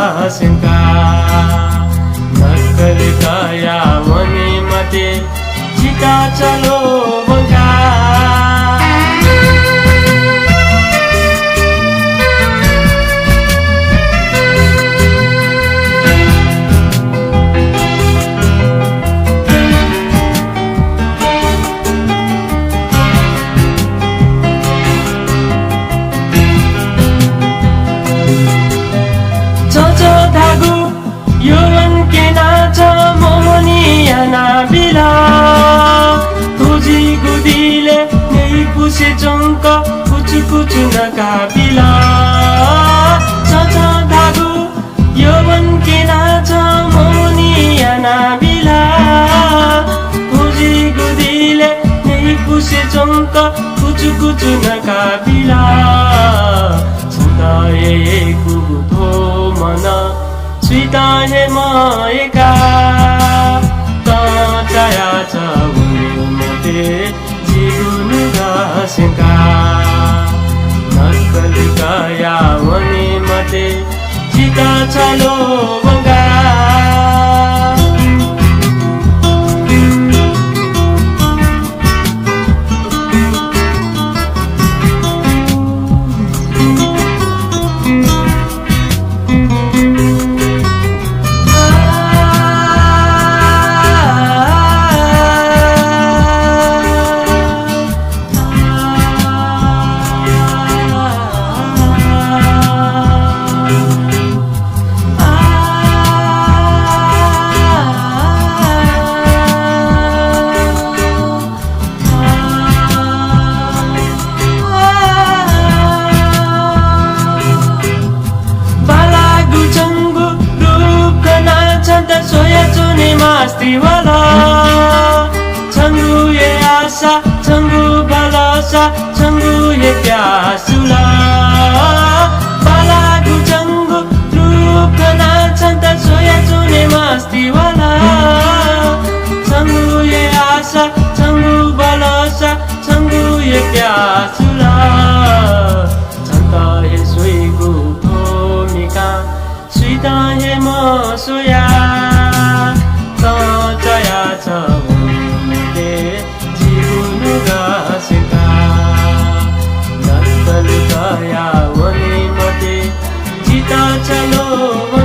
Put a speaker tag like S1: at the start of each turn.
S1: शंका नक्कल गया मने मते चिता चलो बंका यौवन के नाच मोहनिया नाबिला तुझी गुदीले नहीं पुसे चंक कुछ कुछ न काबिला चाचा धागु यौवन के नाच मोहनिया नाबिला तुझी गुदीले नहीं पुसे चंक कुछ कुछ न काबिला चंदा ये कुबुधो मना स्वीता हे मायका ताया चाउते जीवन घासका नक्कल गया वने मते चिता चलो बंगा Mastiwala Changu ye asa Changu balasa Changu ye pyasula Balagu changu Rukana chanta soya chune mastiwala Changu ye asa Changu balasa Changu ye pyasula Chanta ye sui gu thomika Suita ye mosuya ताया चाउते जीवन घासका नक्कल गया वने मते चिता चलो